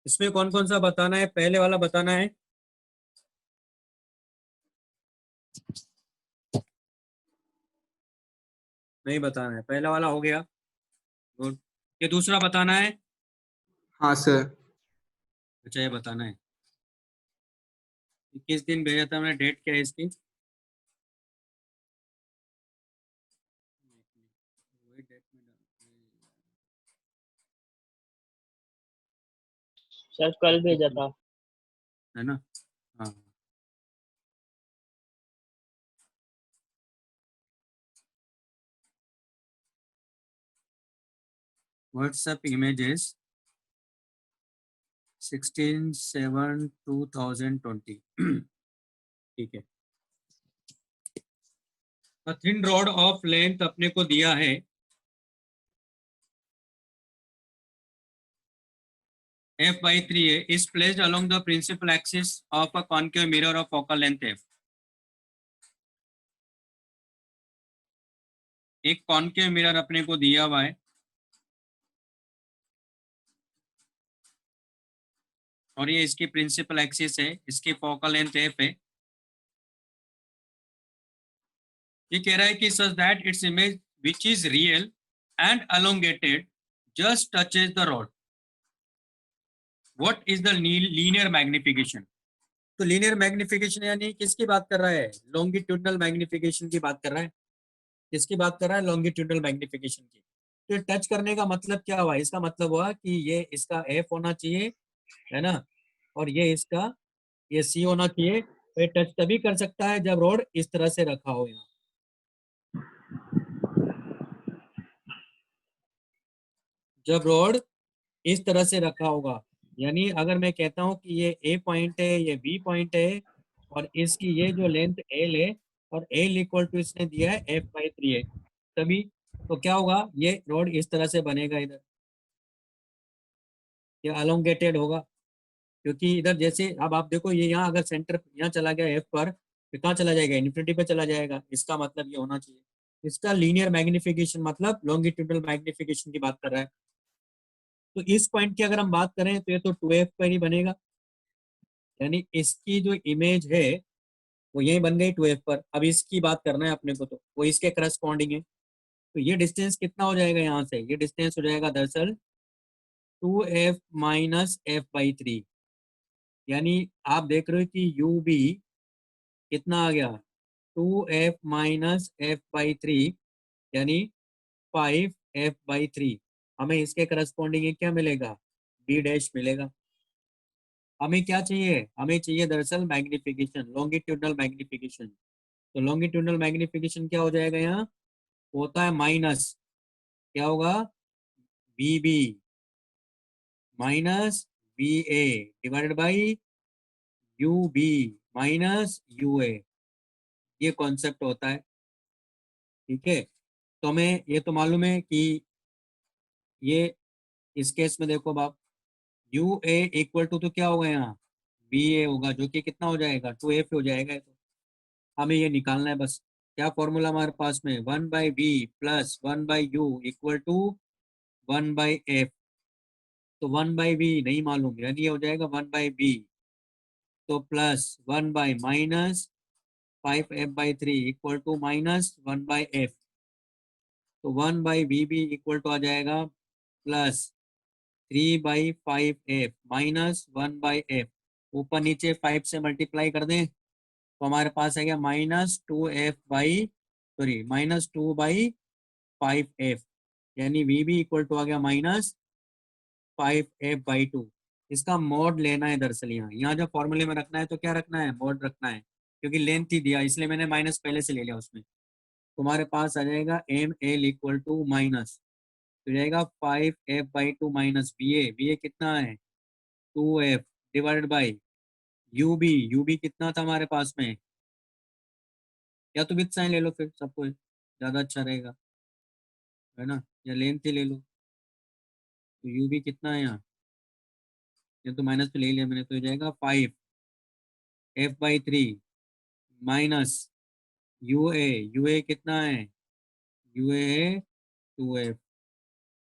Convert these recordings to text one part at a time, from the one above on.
इसमें कौन कौन सा बताना है? पहले वाला बताना है। नहीं बताना है, पहला वाला हो गया। गुड। ये दूसरा बताना है। हाँ सर। अच्छा, ये बताना है। किस दिन भेजा था मैंने, डेट क्या है इसकी? वही डेट में सर कल भेजा था। है ना? हाँ। WhatsApp images 16/7/2020। ठीक है। थिन रॉड ऑफ लेंथ अपने को दिया है f/3 है, is placed along the principal axis of a concave mirror of focal length f। एक कॉनकेव मिरर अपने को दिया हुआ है और ये इसकी प्रिंसिपल एक्सिस है, इसकी फोकल लेंथ एफ है। ये कह रहा है कि such that it's image which is real and elongated just touches the rod, what is the linear magnification. तो लीनियर मैग्निफिकेशन यानी किसकी बात कर रहा है? लॉन्गिट्यूडनल मैग्निफिकेशन की बात कर रहा है। किसकी बात कर रहा है? लॉन्गिट्यूडनल मैग्निफिकेशन की। तो टच करने का मतलब क्या हुआ? इसका मतलब हुआ कि ये इसका एफ होना चाहिए, है ना, और ये इसका ये सी होना चाहिए। तो ये टच तभी कर सकता है जब रोड इस तरह से रखा हो यहाँ, जब रोड इस तरह से रखा होगा। यानी अगर मैं कहता हूं कि ये ए पॉइंट है, ये बी पॉइंट है, और इसकी ये जो लेंथ एल है, और एल इक्वल टू इसने दिया है f/3 है, तभी तो क्या होगा? ये रोड इस तरह से बनेगा इधर, ये अलोंगेटेड होगा। क्योंकि इधर जैसे अब आप देखो, ये यहाँ अगर सेंटर यहाँ चला गया एफ पर, तो कहाँ चला जाएगा? इन्फिनिटी पे चला जाएगा। इसका मतलब ये होना चाहिए। इसका लीनियर मैग्निफिकेशन मतलब लॉन्गिट्यूडनल मैग्निफिकेशन की बात कर रहा है। तो इस पॉइंट की अगर हम बात करें तो ये तो 2f पर ही बनेगा। यानी इसकी जो इमेज है वो यही बन गई 2f पर। अब इसकी बात करना है अपने को, तो वो इसके करस्पॉन्डिंग है। तो ये डिस्टेंस कितना हो जाएगा यहाँ से? ये डिस्टेंस हो जाएगा दरअसल 2f माइनस f/3। यानी आप देख रहे हो कि यू बी कितना आ गया? 2f माइनस f/3, यानी 5f/3। हमें इसके करस्पॉन्डिंग क्या मिलेगा? b डैश मिलेगा। हमें क्या चाहिए? हमें चाहिए दरअसल मैग्निफिकेशन, लॉन्गिट्यूडनल मैग्निफिकेशन। तो लॉन्गिट्यूडनल मैग्निफिकेशन क्या हो जाएगा यहाँ? होता है माइनस, क्या होगा? B b minus b a divided by u b minus u a. ये कॉन्सेप्ट होता है। ठीक है। तो हमें ये तो मालूम है कि ये इस केस में देखो बाप, यू ए इक्वल टू, तो क्या होगा यहाँ? बी ए होगा, जो कि कितना हो जाएगा? 2f हो जाएगा। तो हमें ये निकालना है बस। क्या फॉर्मूला हमारे पास में? 1/b plus 1/u equal to 1/f। तो 1/b नहीं मालूम, यानी ये हो जाएगा 1/b, तो प्लस 1/माइनस 5f/3 equal to minus 1/f। तो 1/bb इक्वल टू आ जाएगा प्लस 3/5f माइनस 1/f। ऊपर नीचे 5 से मल्टीप्लाई कर दें तो हमारे पास आ गया -2f/5f, यानी वीबी इक्वल टू आ गया -5f/2। इसका मोड लेना है दरअसल। यहाँ यहाँ जब फॉर्मूले में रखना है तो क्या रखना है? मोड रखना है, क्योंकि लेंथ ही दिया इसलिए मैंने माइनस पहले से ले लिया उसमें। तुम्हारे पास आ जाएगा ml इक्वल टू माइनस, तो जाएगा 5f/2 माइनस बी ए कितना है? 2f डिवाइडेड बाई यूबी कितना था हमारे पास में? या तो विथ साइन ले लो, फिर सबको ज्यादा अच्छा रहेगा, है ना, या लेंथ ही ले लो। तो यूबी कितना है यहाँ? ये तो माइनस पे ले लिया मैंने, तो ये जाएगा 5f/3 माइनस यूए कितना है? यूए है 2f।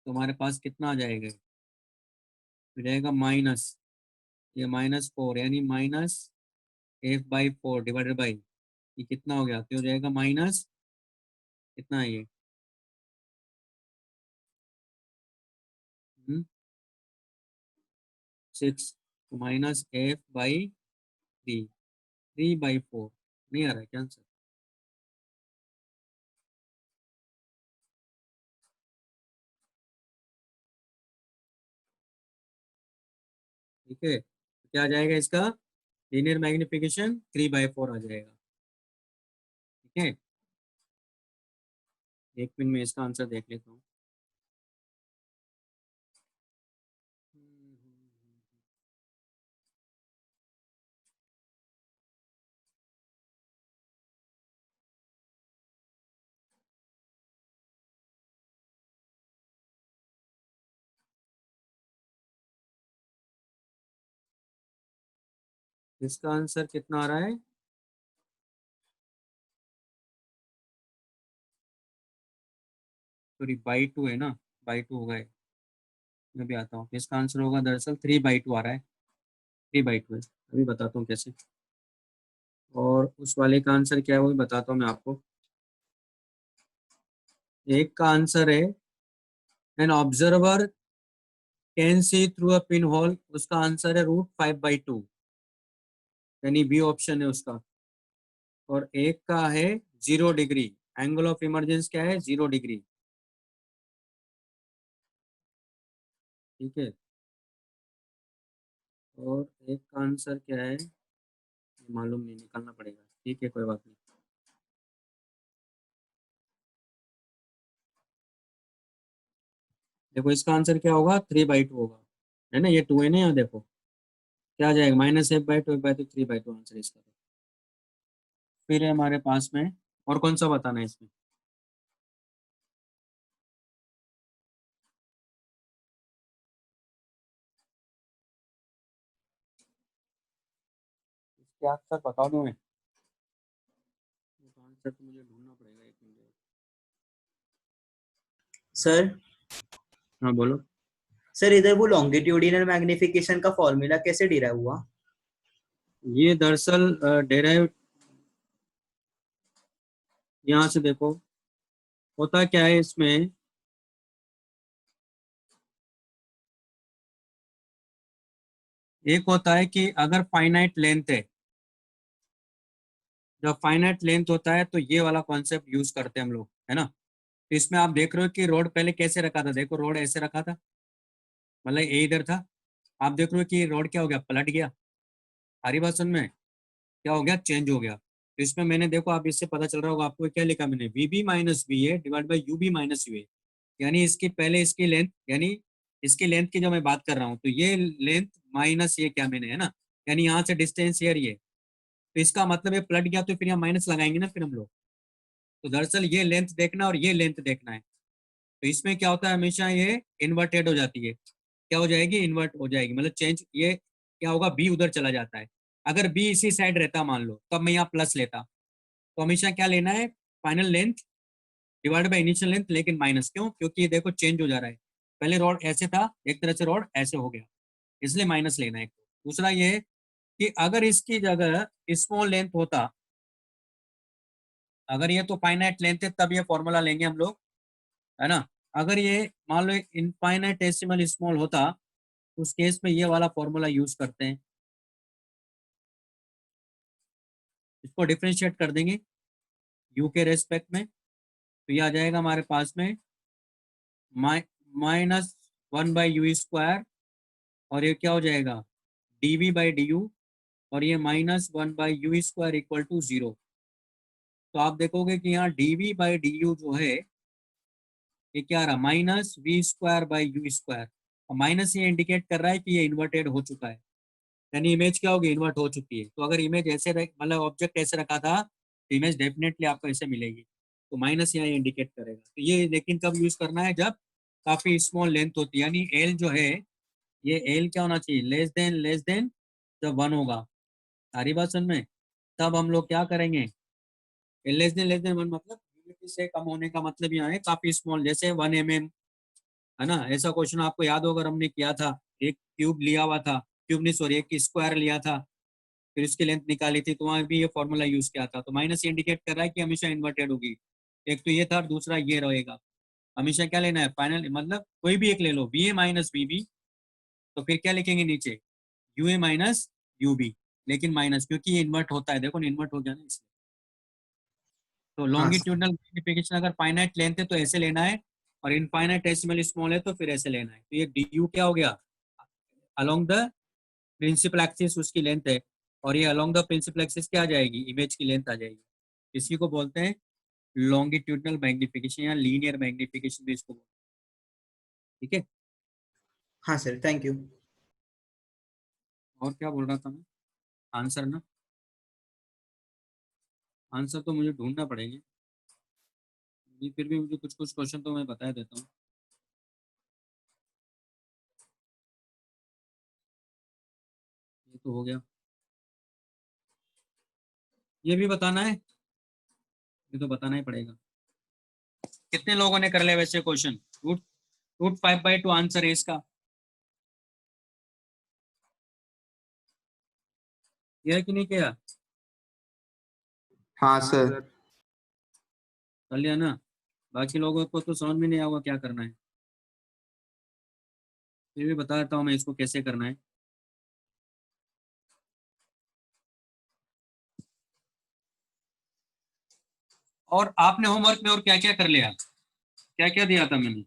तो हमारे पास कितना आ जाएगा? तो जाएगा माइनस ये -4 यानी -f/4 डिवाइडेड बाई ये कितना हो गया, तो हो जाएगा माइनस कितना है ये 6 -f/3 3/4 नहीं आ रहा है क्या आंसर? ठीक है, क्या आ जाएगा इसका लीनियर मैग्निफिकेशन 3/4 आ जाएगा। ठीक है, एक मिनट में इसका आंसर देख लेता हूँ। इसका आंसर कितना आ रहा है? सॉरी बाई 2 है ना, बाई 2 होगा ये। मैं भी आता हूँ, इसका आंसर होगा दरअसल 3/2 आ रहा है, 3/2 है। अभी बताता हूँ कैसे, और उस वाले का आंसर क्या है वो भी बताता हूँ मैं आपको। एक का आंसर है an observer can see through a pin hole, उसका आंसर है √5/2 यानी बी ऑप्शन है उसका। और एक का है 0 डिग्री, एंगल ऑफ इमरजेंस क्या है 0 डिग्री। ठीक है, और एक का आंसर क्या है मालूम नहीं, निकालना पड़ेगा। ठीक है कोई बात नहीं। देखो इसका आंसर क्या होगा 3/2 होगा, है ना, ये 2 है ना, यहाँ देखो क्या आ जाएगा -f/2 3/2 आंसर इसका। फिर है हमारे पास में, और कौन सा बताना है इसमें? इसके आंसर बता दूं मैं? तो आंसर तो मुझे ढूंढना पड़ेगा, एक मिनट। सर हाँ बोलो। सर इधर वो लॉन्गिट्यूडिनल मैग्निफिकेशन का फॉर्मूला कैसे डिराइव हुआ? ये दरअसल डेराइव यहाँ से देखो, होता क्या है इसमें, एक होता है कि अगर फाइनाइट लेंथ है, जब फाइनाइट लेंथ होता है तो ये वाला कॉन्सेप्ट यूज करते हैं हम लोग, है ना। तो इसमें आप देख रहे हो कि रोड पहले कैसे रखा था, देखो रोड ऐसे रखा था, मतलब ये इधर था। आप देख रहे हो कि रोड क्या हो गया, पलट गया। हरी बात सुन में क्या हो गया, चेंज हो गया। तो इसमें मैंने देखो, आप इससे पता चल रहा होगा आपको क्या लिखा मैंने, VB minus b a divide by UB minus UA, यानी इसकी पहले इसकी लेंथ, यानी इसकी लेंथ की जो मैं बात कर रहा हूँ, तो ये लेंथ माइनस ये क्या मैंने, है ना, यानी यहाँ से डिस्टेंस ये, तो इसका मतलब ये पलट गया, तो फिर यहाँ माइनस लगाएंगे ना फिर हम लोग। तो दरअसल ये लेंथ देखना और ये लेंथ देखना है। तो इसमें क्या होता है, हमेशा ये इन्वर्टेड हो जाती है। क्या हो जाएगी, इन्वर्ट हो जाएगी, मतलब चेंज, ये क्या होगा, बी उधर चला जाता है। अगर बी इसी साइड रहता मान लो, तब मैं यहाँ प्लस लेता। तो हमेशा क्या लेना है, final length divide by initial length, लेकिन माइनस क्यों, क्योंकि ये देखो चेंज हो जा रहा है। पहले रॉड ऐसे था, एक तरह से रॉड ऐसे हो गया, इसलिए माइनस लेना है। दूसरा ये कि अगर इसकी जगह स्मॉल लेंथ होता, अगर ये तो फाइनाइट लेंथ है तब ये फॉर्मूला लेंगे हम लोग, है ना। अगर ये मान लो इनफाइनाइटेसिमल स्मॉल होता, उस केस में ये वाला फॉर्मूला यूज करते हैं। इसको डिफरेंशिएट कर देंगे यू के रेस्पेक्ट में, तो ये आ जाएगा हमारे पास में -1/u², और ये क्या हो जाएगा dv/du, और ये -1/u² इक्वल टू 0। तो आप देखोगे कि यहाँ dv/du जो है ये क्या आ रहा, -v²/u², और माइनस ये इंडिकेट कर रहा है कि ये इन्वर्टेड हो चुका है, यानी इमेज क्या होगी, इन्वर्ट हो चुकी है। तो अगर इमेज ऐसे मतलब ऑब्जेक्ट ऐसे रखा था, तो इमेज डेफिनेटली आपको ऐसे मिलेगी। तो माइनस यहाँ इंडिकेट करेगा। तो ये लेकिन कब यूज करना है, जब काफी स्मॉल लेंथ होती है, यानी एल जो है, ये एल क्या होना चाहिए, लेस देन जब 1 होगा। सारी बात समझ में, तब हम लोग क्या करेंगे, लेस देन 1 मतलब यूनिटी से कम होने का मतलब यहाँ है काफी स्मॉल, जैसे 1 mm, है ना। ऐसा क्वेश्चन आपको याद होगा, हमने किया था, एक क्यूब लिया हुआ था, क्यूब नहीं सॉरी एक स्क्वायर लिया था, फिर उसकी लेंथ निकाली थी, तो वहाँ भी ये फॉर्मूला यूज किया था। तो माइनस इंडिकेट कर रहा है कि हमेशा इन्वर्टेड होगी। एक तो ये था और दूसरा ये रहेगा। हमेशा क्या लेना है फाइनल, मतलब कोई भी एक ले लो, v a minus v b, तो फिर क्या लिखेंगे नीचे, u a minus u b, लेकिन माइनस क्योंकि ये इन्वर्ट होता है, देखो इन्वर्ट हो गया ना इसलिए। तो हाँ सर। लॉन्गिट्यूडनल मैग्निफिकेशन अगर फाइनाइट लेंथ है तो ऐसे लेना है, और इनफाइनाइटेसिमल स्मॉल है तो फिर ऐसे लेना है। तो ये डी यू क्या हो गया, अलोंग द प्रिंसिपल एक्सिस उसकी लेंथ है, और ये अलोंग द प्रिंसिपल एक्सिस क्या आ जाएगी, इमेज की लेंथ आ जाएगी। इसी को बोलते हैं लॉन्गिट्यूडनल मैग्निफिकेशन या लीनियर मैग्निफिकेशन भी इसको बोलते हैं। ठीक है, हाँ सर, थैंक यू। और क्या बोल रहा था मैं, आंसर ना, आंसर तो मुझे ढूंढना पड़ेगा, ये फिर भी मुझे कुछ कुछ क्वेश्चन तो मैं बता देता हूँ। ये तो हो गया, ये भी बताना है, ये तो बताना ही पड़ेगा। कितने लोगों ने कर लिया वैसे क्वेश्चन, रूट रूट 5/2 आंसर है इसका, यह कि नहीं किया, हाँ सर। कर लिया ना। बाकी लोगों को तो समझ में नहीं आएगा क्या करना है, फिर भी बता देता हूँ मैं इसको कैसे करना है। और आपने होमवर्क में और क्या क्या कर लिया, क्या क्या दिया था मैंने,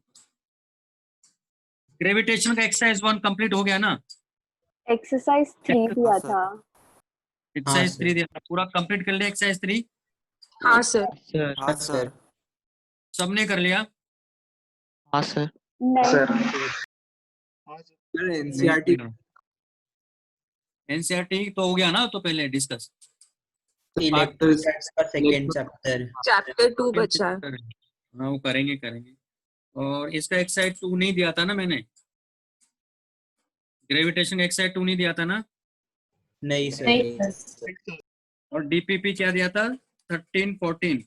ग्रेविटेशन का एक्सरसाइज 1 कंप्लीट हो गया ना, एक्सरसाइज 3 दिया था। Exercise sir. 3 दिया था, पूरा कंप्लीट कर लिया एक्सरसाइज 3, हाँ सर। सर हाँ सर। सबने कर लिया, हाँ सर नहीं सर नहीं एनसीईआरटी एनसीईआरटी तो हो गया ना, तो पहले डिस्कस इलेक्ट्रोस्टैटिक्स का सेकंड चैप्टर। चैप्टर 2 बचा है। हाँ वो करेंगे करेंगे। और इसका एक्सरसाइज 2 नहीं दिया था ना मैंने, ग्रेविटेशन का एक्सरसाइज 2 नहीं दिया था ना, नहीं सर। नहीं सर। और डीपीपी क्या दिया था 13 14,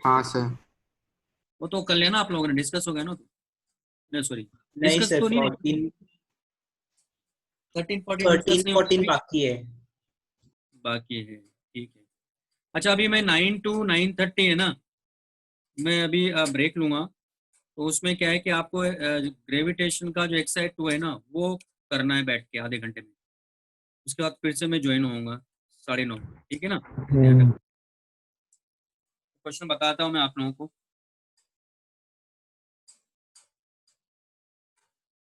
हाँ सर। वो तो कर लेना आप लोगों ने, डिस्कस हो गया ना, नहीं सॉरी नहीं डिस्कस सर, तो नहीं, 14 13 14 डिस्कस 13 नहीं हुआ 14 अभी? बाकी है। बाकी है, ठीक है। अच्छा अभी मैं 9 to 9:30 है ना, मैं अभी ब्रेक लूंगा, तो उसमें क्या है कि आपको ग्रेविटेशन का जो एक्सरसाइज 2 है ना वो करना है बैठ के आधे घंटे में, उसके बाद फिर से मैं ज्वाइन होऊंगा 9:30, ठीक है ना। क्वेश्चन बताता हूँ मैं आप लोगों को।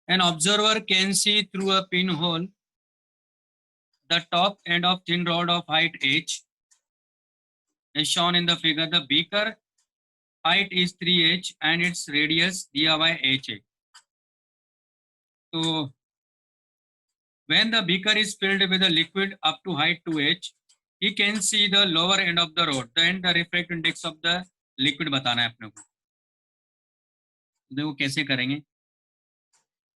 An observer can see through a pinhole the top end of thin rod of height h as shown in the figure. The beaker height is 3h and its radius दिया हुआ है h है। तो when the beaker is filled with a liquid up to height 2h, he can see the lower end of the rod, then the refractive index of the liquid बताना है अपने को। देखो कैसे करेंगे,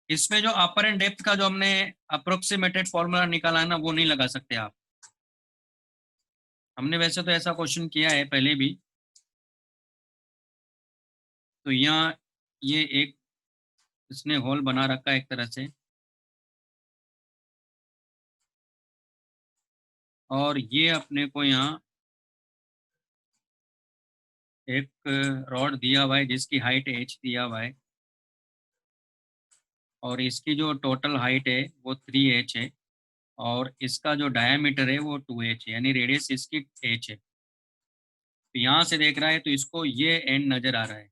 इसमें जो अपर एंड डेप्थ का जो हमने अप्रोक्सीमेटेड फॉर्मूला निकाला है ना वो नहीं लगा सकते आप। हमने वैसे तो ऐसा क्वेश्चन किया है पहले भी। तो यहाँ ये एक इसने होल बना रखा है एक तरह से, और ये अपने को यहाँ एक रॉड दिया हुआ है जिसकी हाइट h दिया हुआ है, और इसकी जो टोटल हाइट है वो 3h है, और इसका जो डायमीटर है वो 2h है, यानी रेडियस इसकी h है। तो यहाँ से देख रहा है तो इसको ये एंड नजर आ रहा है,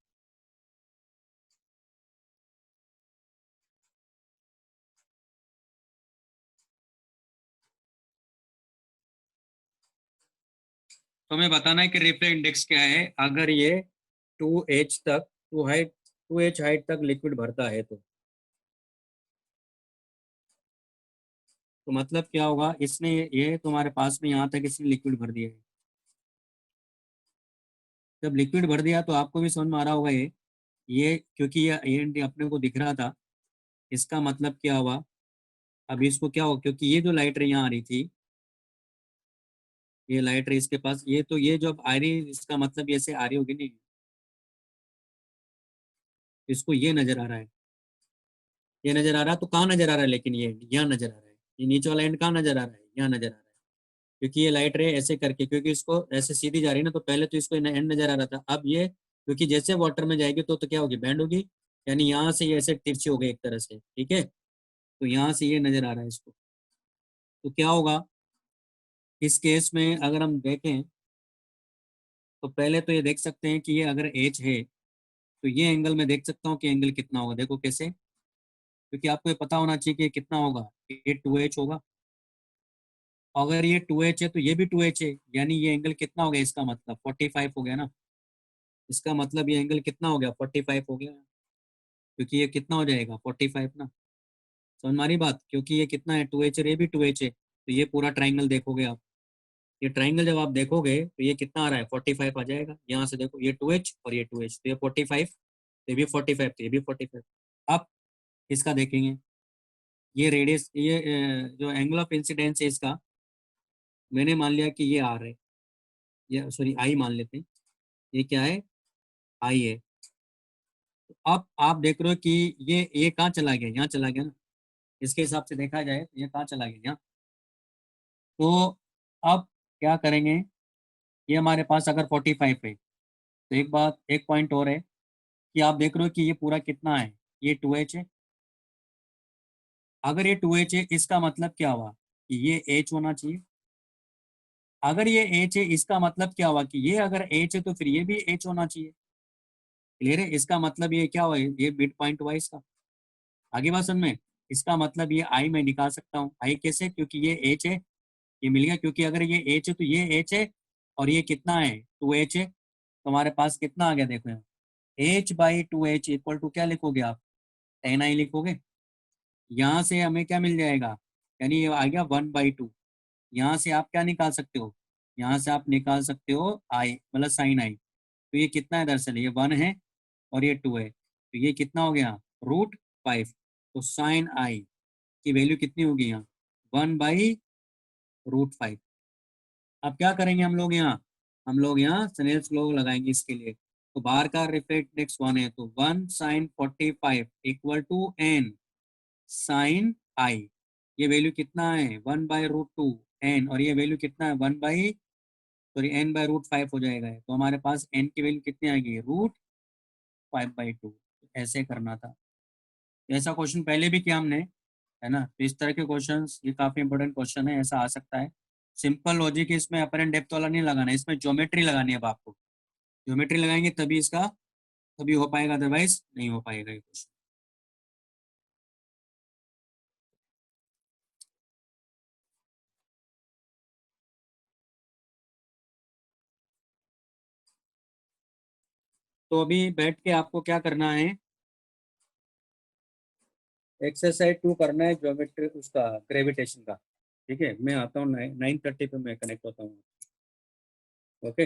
तो हमें बताना है कि रिफ्लेक्ट इंडेक्स क्या है अगर ये 2h तक 2h हाइट तक लिक्विड भरता है तो मतलब क्या होगा, इसने ये तुम्हारे पास में यहाँ तक इसने लिक्विड भर दिया है। जब लिक्विड भर दिया तो आपको भी समझ में आ रहा होगा ये क्योंकि ये अपने को दिख रहा था, इसका मतलब क्या हुआ, अब इसको क्या हो, क्योंकि ये जो लाइट रे यहाँ आ रही थी, ये लाइट रे इसके पास, ये तो ये जो अब आ रही इसका मतलब ये से आ रही होगी नहीं, इसको ये नजर आ रहा है, ये नजर आ रहा है, तो कहाँ नजर आ रहा है, लेकिन ये यहाँ नजर आ रहा है, ये नीचे वाला एंड कहाँ नजर आ रहा है, यहाँ नजर आ रहा है, क्योंकि ये लाइट रे ऐसे करके, क्योंकि इसको ऐसे सीधी जा रही है ना, तो पहले तो इसको एंड नजर आ रहा था, अब ये क्योंकि जैसे वाटर में जाएगी तो क्या होगी, बैंड होगी, यानी यहाँ से ये ऐसे तिरछी हो गई एक तरह से, ठीक है, तो यहाँ से ये नजर आ रहा है इसको। तो क्या होगा इस केस में, अगर हम देखें तो पहले तो ये देख सकते हैं कि ये अगर एच है तो ये एंगल में देख सकता हूँ कि एंगल कितना होगा, देखो कैसे, क्योंकि आपको ये पता होना चाहिए कि कितना होगा, ये 2h होगा, अगर ये 2h है तो ये भी 2h है, यानी ये एंगल कितना हो गया, इसका मतलब 45 हो गया ना, इसका मतलब ये एंगल कितना हो गया, 45 हो गया, क्योंकि ये कितना हो जाएगा 45 ना, समझ मारी बात, क्योंकि ये कितना है 2h और ये भी 2h है, तो ये पूरा ट्राइंगल देखोगे आप, ये ट्राइंगल जब आप देखोगे तो ये कितना आ रहा है 45 आ जाएगा, यहाँ से देखो ये 2h और ये 2h, तो ये 45, तो ये भी 45, तो ये भी 45। अब इसका देखेंगे, ये रेडियस, ये जो एंगल ऑफ इंसिडेंस है इसका, मैंने मान लिया कि ये आर है, ये सॉरी आई मान लेते हैं, ये क्या है, आई है। तो अब आप देख रहे हो कि ये कहाँ चला गया, यहाँ चला गया ना, इसके हिसाब से देखा जाए तो ये कहाँ चला गया, यहाँ। तो अब क्या करेंगे, ये हमारे पास अगर 45 है, तो एक बात, एक पॉइंट और है कि आप देख रहे हो कि ये पूरा कितना है, ये 2h है, अगर ये 2h है इसका मतलब क्या हुआ कि ये h होना चाहिए, अगर ये h है इसका मतलब क्या हुआ कि ये अगर h है तो फिर ये भी h होना चाहिए, क्लियर है, इसका मतलब ये क्या हुआ, ये मिड पॉइंट हुआ इसका, आगे बात समझ में, इसका मतलब ये आई मैं निकाल सकता हूँ, आई कैसे, क्योंकि ये h है, ये मिल गया, क्योंकि अगर ये h है तो ये h है, और ये कितना है 2h है, तो हमारे पास कितना आ गया, देखो यहाँ h/2h इक्वल टू क्या लिखोगे आप, 10i लिखोगे, यहाँ से हमें क्या मिल जाएगा, यानी ये आ गया 1/2, यहाँ से आप क्या निकाल सकते हो, यहाँ से आप निकाल सकते हो आई मतलब साइन आई, तो ये कितना है दरअसल, ये 1 है और ये 2 है, तो ये कितना हो गया √5, तो साइन आई की वैल्यू कितनी होगी यहाँ 1/√5। अब क्या करेंगे हम लोग यहाँ स्नेल्स लॉ लगाएंगे इसके लिए, तो बाहर का रिफ्लेक्टेड 1 है, तो 1 sin 45 equal to n sine I, ये वैल्यू कितना है 1/√2 n, और ये वैल्यू कितना है 1/n/√5 हो जाएगा, तो हमारे पास n की वैल्यू कितनी आएगी √5/2, ऐसे करना था। ऐसा क्वेश्चन पहले भी किया हमने, है ना, तो इस तरह के क्वेश्चंस ये काफी इंपॉर्टेंट क्वेश्चन है, ऐसा आ सकता है। सिंपल लॉजिक इसमें अपरेंट डेप्थ वाला नहीं लगाना है, इसमें ज्योमेट्री लगानी है, अब आपको ज्योमेट्री लगाएंगे तभी इसका तभी हो पाएगा, अदरवाइज नहीं हो पाएगा ये क्वेश्चन। तो अभी बैठ के आपको क्या करना है, एक्सरसाइज 2 करना है ज्योमेट्री उसका ग्रेविटेशन का, ठीक है, मैं आता हूँ 9:30 पे मैं कनेक्ट होता हूँ, ओके।